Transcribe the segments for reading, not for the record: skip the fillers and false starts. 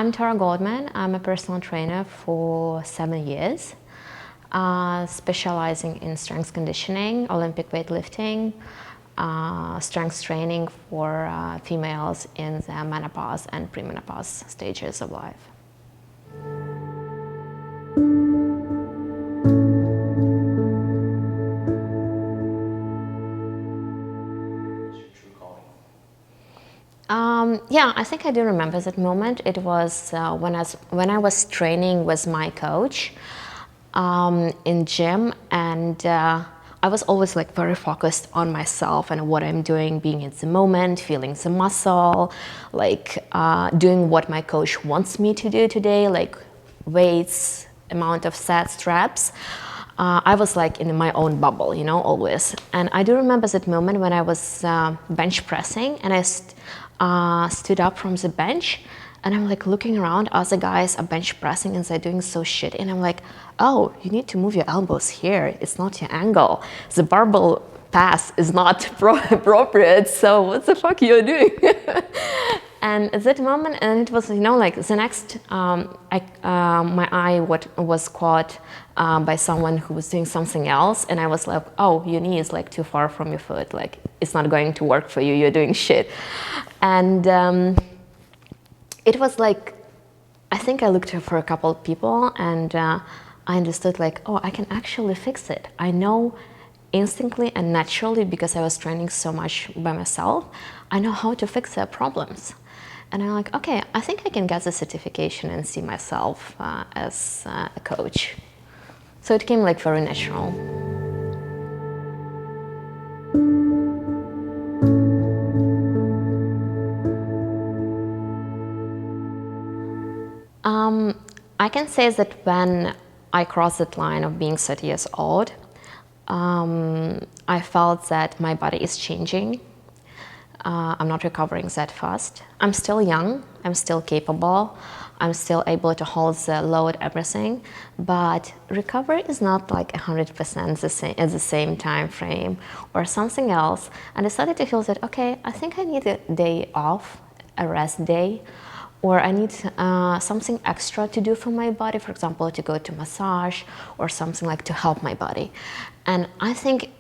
I'm Tora Goldman. I'm a personal trainer for 7 years, specializing in strength conditioning, Olympic weightlifting, strength training for females in the menopause and premenopause stages of life. Yeah, I think I do remember that moment. It was when I was training with my coach in gym, and I was always like very focused on myself and what I'm doing, being in the moment, feeling the muscle, like doing what my coach wants me to do today, like weights, amount of sets, reps. I was like in my own bubble, you know, always. And I do remember that moment when I was bench pressing, and I stood up from the bench, and I'm like looking around, other guys are bench pressing and they're doing so shit, and I'm like, oh, you need to move your elbows here, it's not your angle, the barbell pass is not appropriate, so what the fuck you're doing? And at that moment, and it was, you know, like the next, my eye was caught by someone who was doing something else, and I was like, oh, your knee is like too far from your foot, like it's not going to work for you, you're doing shit. And it was like, I think I looked for a couple of people, and I understood like, oh, I can actually fix it. I know instantly and naturally, because I was training so much by myself, I know how to fix their problems. And I'm like, okay, I think I can get the certification and see myself as a coach. So it came like very natural. I can say that when I crossed that line of being 30 years old, I felt that my body is changing. I'm not recovering that fast. I'm still young, I'm still capable, I'm still able to hold the load, everything, but recovery is not like 100% at the same time frame or something else. And I started to feel that, okay, I think I need a day off, a rest day, or I need something extra to do for my body, for example, to go to massage or something like to help my body. And I think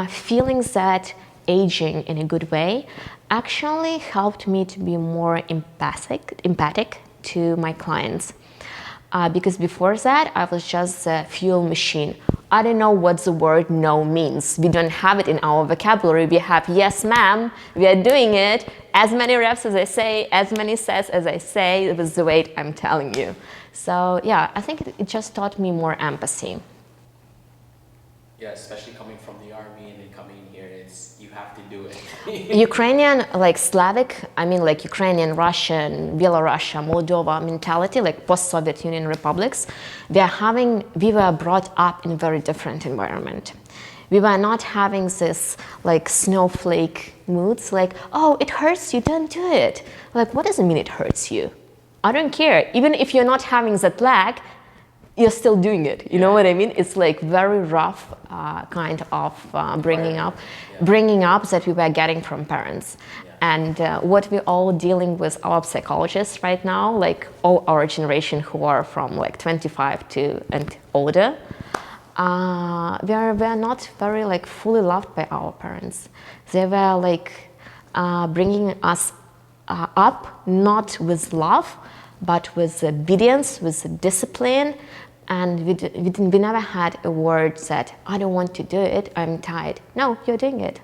feeling that aging in a good way actually helped me to be more empathic to my clients. Because before that, I was just a fuel machine. I don't know what the word no means. We don't have it in our vocabulary. We have yes, ma'am, we are doing it. As many reps as I say, as many sets as I say, with the weight I'm telling you. So yeah, I think it just taught me more empathy. Yeah, especially coming from the army and then coming in here, you have to do it. Ukrainian, like Slavic, I mean like Ukrainian, Russian, Belarusian, Moldova mentality, like post-Soviet Union republics, we were brought up in a very different environment. We were not having this like snowflake moods, like, oh, it hurts you, don't do it. Like, what does it mean it hurts you? I don't care. Even if you're not having that lag, you're still doing it. You know what I mean? It's like very rough kind of bringing up that we were getting from parents. And what we're all dealing with our psychologists right now, like all our generation who are from like 25 to and older, we are not very like fully loved by our parents. They were like bringing us up not with love, but with obedience, with discipline, and we never had a word that I don't want to do it, I'm tired. No, you're doing it.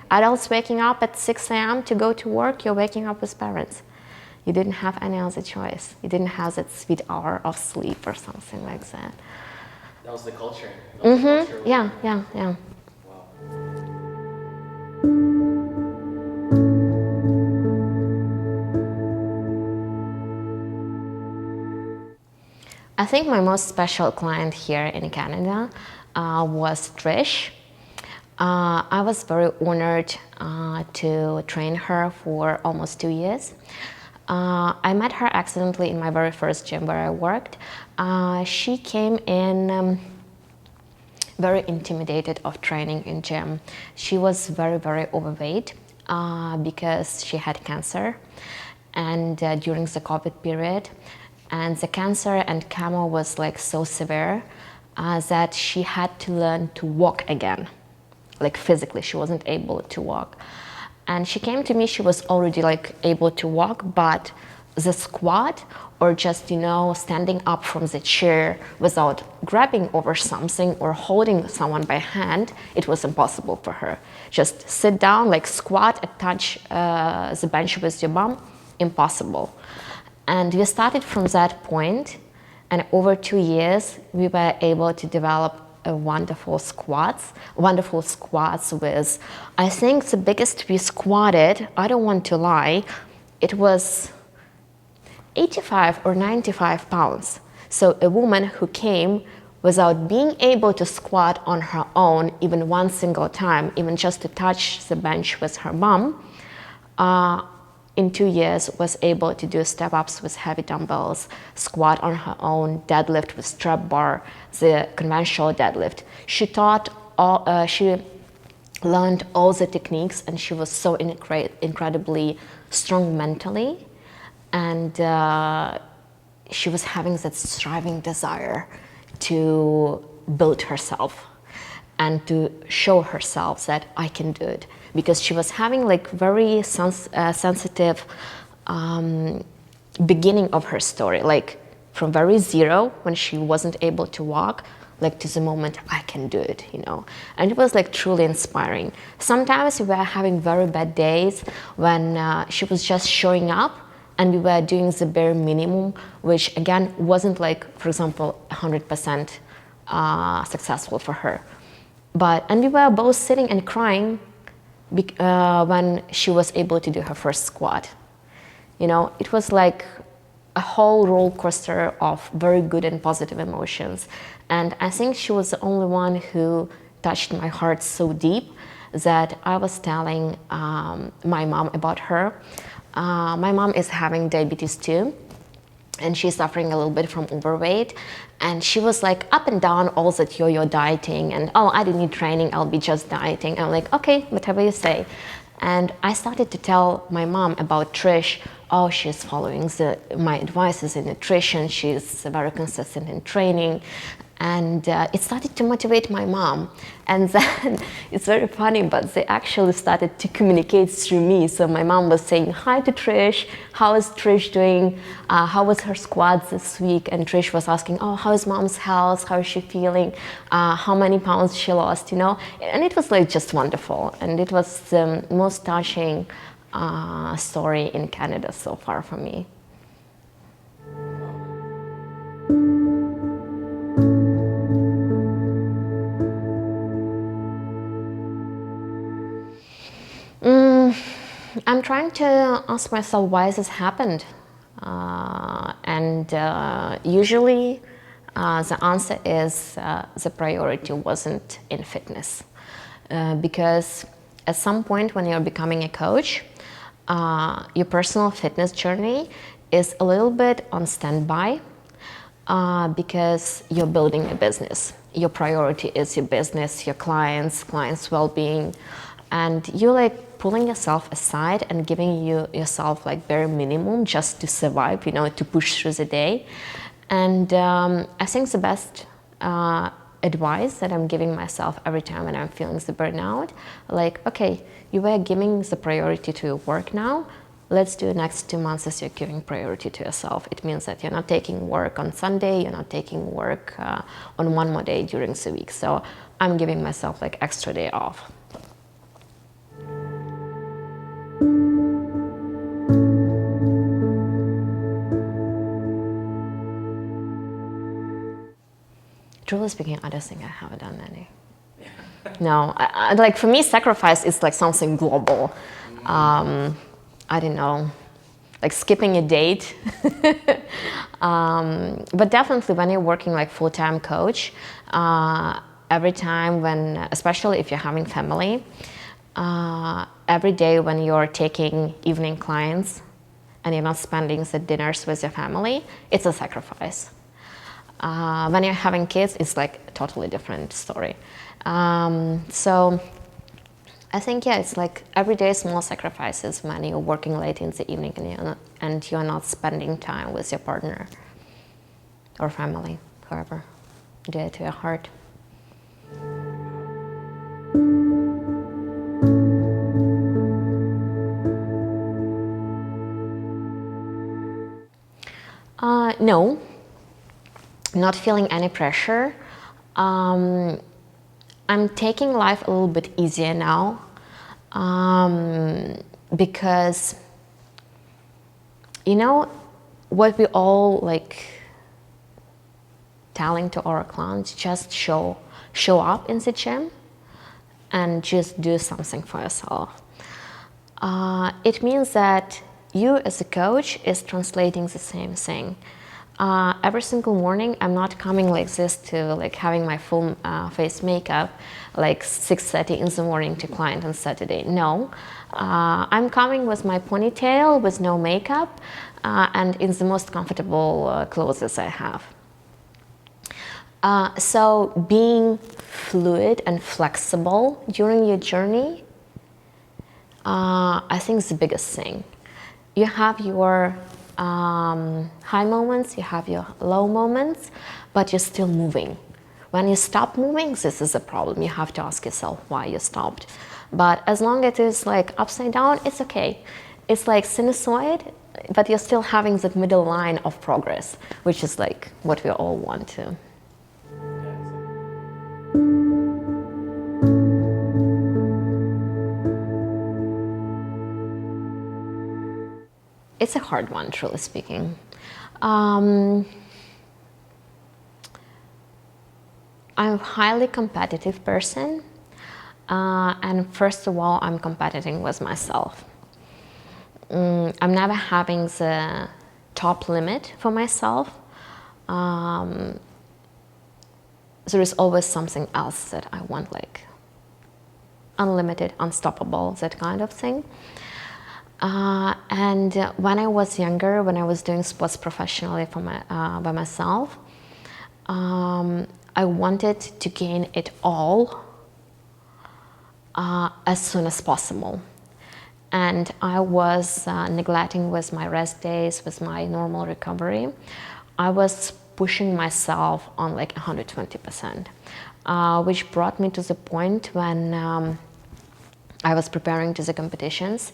Adults waking up at 6 a.m. to go to work, you're waking up with parents. You didn't have any other choice. You didn't have that sweet hour of sleep or something like that. That was the culture. That was the culture. Yeah. Wow. I think my most special client here in Canada was Trish. I was very honored to train her for almost 2 years. I met her accidentally in my very first gym where I worked. She came in very intimidated of training in gym. She was very, very overweight because she had cancer. And during the COVID period, And the cancer and chemo was like so severe that she had to learn to walk again. Like physically, she wasn't able to walk. And she came to me, she was already like able to walk, but the squat or just, standing up from the chair without grabbing over something or holding someone by hand, it was impossible for her. Just sit down, like squat and touch the bench with your bum, impossible. And we started from that point, and over 2 years, we were able to develop a wonderful squats with, I think the biggest we squatted, I don't want to lie, it was 85 or 95 pounds. So a woman who came without being able to squat on her own even one single time, even just to touch the bench with her bum, in 2 years was able to do step-ups with heavy dumbbells, squat on her own, deadlift with strap bar, the conventional deadlift. She learned all the techniques, and she was so incredibly strong mentally. And she was having that striving desire to build herself and to show herself that I can do it, because she was having like very sensitive beginning of her story, like from very zero when she wasn't able to walk, like to the moment I can do it, and it was like truly inspiring. Sometimes we were having very bad days when she was just showing up and we were doing the bare minimum, which again wasn't like, for example, 100% successful for her. And we were both sitting and crying when she was able to do her first squat. It was like a whole roller coaster of very good and positive emotions. And I think she was the only one who touched my heart so deep that I was telling my mom about her. My mom is having diabetes too, and she's suffering a little bit from overweight. And she was like up and down all that yo-yo dieting and, oh, I don't need training, I'll be just dieting. I'm like, okay, whatever you say. And I started to tell my mom about Trish. Oh, she's following my advices in nutrition. She's very consistent in training. And it started to motivate my mom. And then it's very funny, but they actually started to communicate through me. So my mom was saying hi to Trish. How is Trish doing? How was her squats this week? And Trish was asking, oh, how is mom's health? How is she feeling? How many pounds she lost, And it was like just wonderful. And it was the most touching story in Canada so far for me. I'm trying to ask myself why this happened. Usually the answer is the priority wasn't in fitness. Because at some point when you're becoming a coach, your personal fitness journey is a little bit on standby because you're building a business. Your priority is your business, your clients' well-being, and you're like pulling yourself aside and giving yourself like bare minimum just to survive, to push through the day. And I think the best advice that I'm giving myself every time when I'm feeling the burnout, like, okay, you were giving the priority to your work now, let's do the next 2 months as you're giving priority to yourself. It means that you're not taking work on Sunday, you're not taking work on one more day during the week. So I'm giving myself like extra day off. Truly speaking, I just think I haven't done any. No, like for me, sacrifice is like something global. I don't know, like skipping a date. But definitely when you're working like full-time coach, every time when, especially if you're having family, every day when you're taking evening clients and you're not spending the dinners with your family, it's a sacrifice. When you're having kids, it's like a totally different story. So I think, yeah, it's like everyday small sacrifices when you're working late in the evening and you're not spending time with your partner. or family, whoever, dear to your heart. No, not feeling any pressure. I'm taking life a little bit easier now, because, you know, what we all like telling to our clients, just show up in the gym and just do something for yourself. It means that you as a coach is translating the same thing. Every single morning, I'm not coming like this to like having my full face makeup like 6:30 in the morning to client on Saturday. No, I'm coming with my ponytail, with no makeup, and in the most comfortable clothes I have. So being fluid and flexible during your journey, I think is the biggest thing. You have your high moments, you have your low moments, but you're still moving. When you stop moving, this is a problem. You have to ask yourself why you stopped. But as long as it is like upside down, it's okay. It's like sinusoid, but you're still having the middle line of progress, which is like what we all want to. It's a hard one, truly speaking. I'm a highly competitive person, and first of all, I'm competing with myself. I'm never having the top limit for myself. There is always something else that I want, like unlimited, unstoppable, that kind of thing. And when I was younger, when I was doing sports professionally for by myself, I wanted to gain it all as soon as possible. And I was neglecting with my rest days, with my normal recovery. I was pushing myself on like 120%, which brought me to the point when I was preparing to the competitions.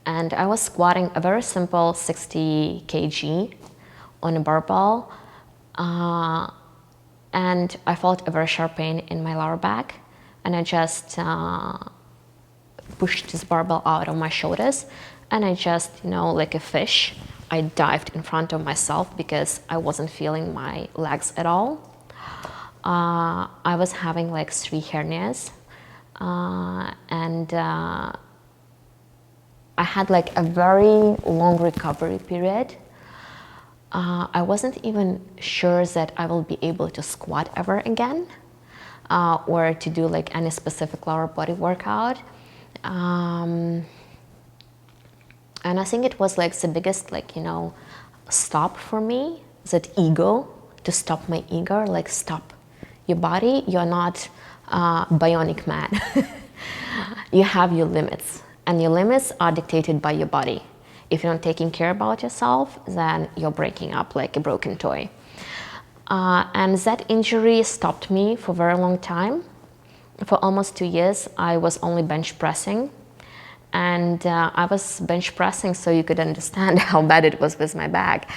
And I was squatting a very simple 60 kg on a barbell, and I felt a very sharp pain in my lower back, and I just pushed this barbell out of my shoulders, and I just, you know, like a fish, I dived in front of myself because I wasn't feeling my legs at all. I was having like 3 hernias, and I had like a very long recovery period. I wasn't even sure that I will be able to squat ever again, or to do like any specific lower body workout. And I think it was like the biggest, like, you know, stop for me, that ego, to stop my ego, like stop your body, you're not bionic man. You have your limits. And your limits are dictated by your body. If you're not taking care about yourself, then you're breaking up like a broken toy. And that injury stopped me for a very long time. For almost 2 years, I was only bench pressing. And I was bench pressing so you could understand how bad it was with my back.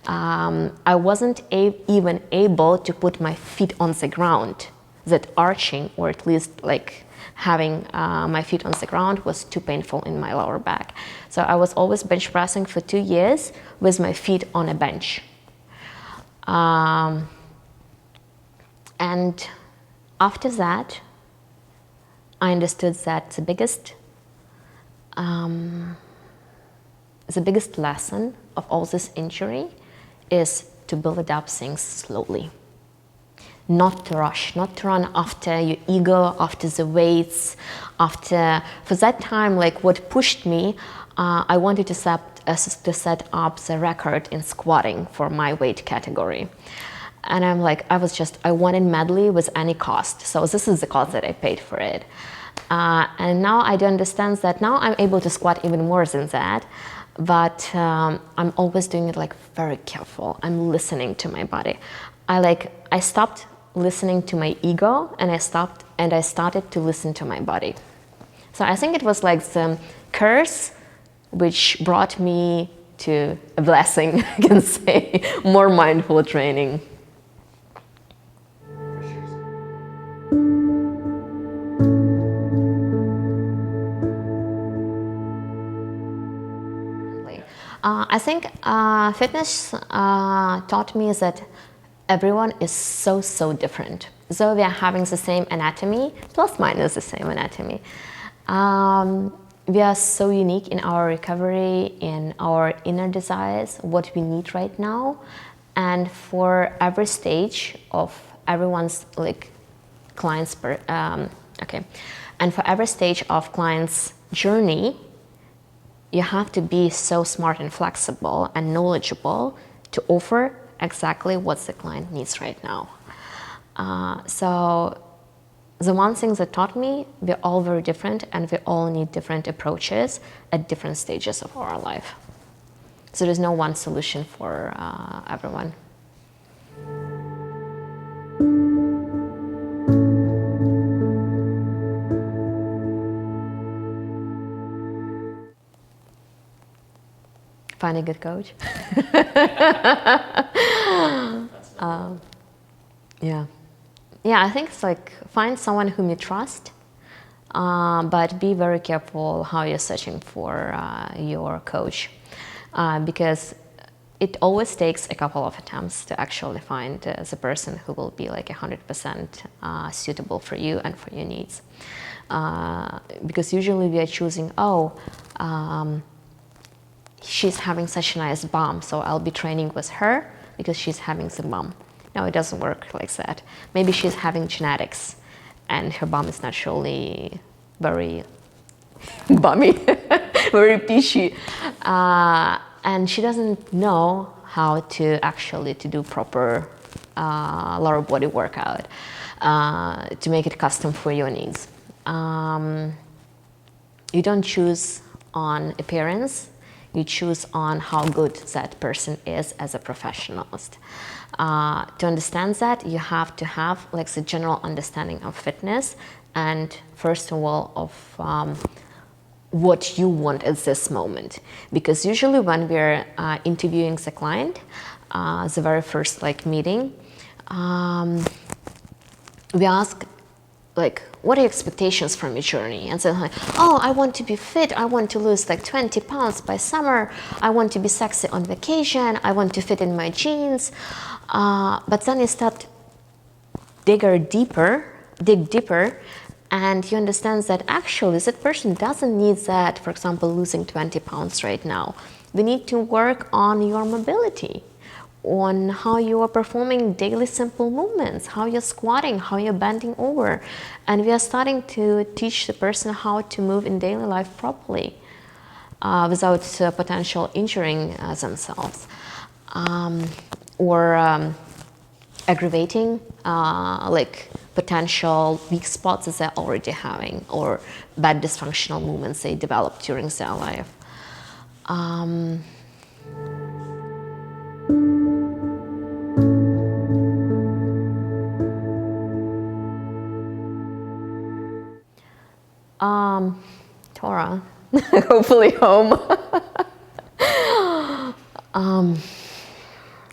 I wasn't even able to put my feet on the ground. That arching, or at least like having my feet on the ground, was too painful in my lower back. So I was always bench pressing for 2 years with my feet on a bench. And after that, I understood that the biggest lesson of all this injury is to build up things slowly. Not to rush, not to run after your ego, after the weights, for that time, like what pushed me, I wanted to set up the record in squatting for my weight category. And I'm like, I wanted medley with any cost. So this is the cost that I paid for it. And now I do understand that now I'm able to squat even more than that. but I'm always doing it like very careful. I'm listening to my body. I stopped listening to my ego, and I started to listen to my body. So I think it was like the curse which brought me to a blessing, I can say, more mindful training. I think fitness taught me that everyone is so different. So we are having the same anatomy, plus minus the same anatomy. We are so unique in our recovery, in our inner desires, what we need right now. And for every stage of everyone's client's, and for every stage of client's journey, you have to be so smart and flexible and knowledgeable to offer exactly what the client needs right now. So the one thing that taught me, we're all very different and we all need different approaches at different stages of our life. So there's no one solution for everyone. Find a good coach. Yeah. Yeah, I think it's like find someone whom you trust, but be very careful how you're searching for your coach, because it always takes a couple of attempts to actually find the person who will be like 100% suitable for you and for your needs. Because usually we are choosing, she's having such a nice bum, so I'll be training with her because she's having the bum. No, it doesn't work like that. Maybe she's having genetics and her bum is naturally very bummy, very peachy. And she doesn't know how to actually to do proper lower body workout to make it custom for your needs. You don't choose on appearance, you choose on how good that person is as a professionalist. To understand that, you have to have like the general understanding of fitness and first of all of what you want at this moment. Because usually when we're interviewing the client, the very first meeting, we ask like, what are your expectations from your journey? And so like, oh, I want to be fit, I want to lose like 20 pounds by summer, I want to be sexy on vacation, I want to fit in my jeans. But then you start dig deeper, and you understand that actually that person doesn't need that, for example, losing 20 pounds right now. We need to work on your mobility, on how you are performing daily simple movements, how you're squatting, how you're bending over. And we are starting to teach the person how to move in daily life properly without potential injuring themselves. Or aggravating potential weak spots that they're already having or bad dysfunctional movements they developed during their life. Tora, hopefully home.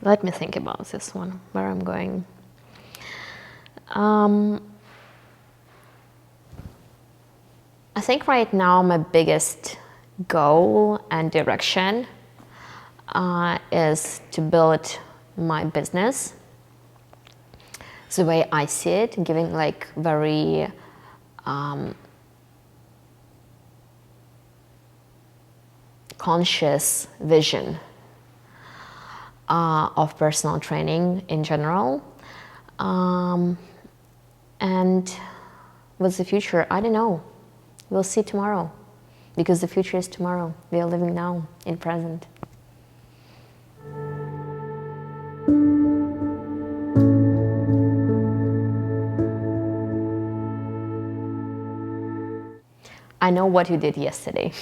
Let me think about this one, where I'm going. I think right now my biggest goal and direction is to build my business the way I see it, giving very conscious vision of personal training in general. And what's the future? I don't know. We'll see tomorrow, because the future is tomorrow. We are living now, in present. I know what you did yesterday.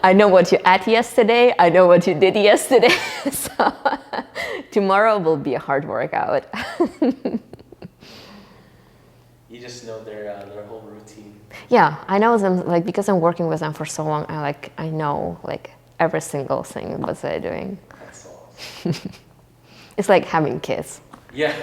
I know what you ate yesterday. I know what you did yesterday. So tomorrow will be a hard workout. You just know their whole routine. Yeah, I know them like because I'm working with them for so long. I know like every single thing what they're doing. That's awesome. It's like having kids. Yeah.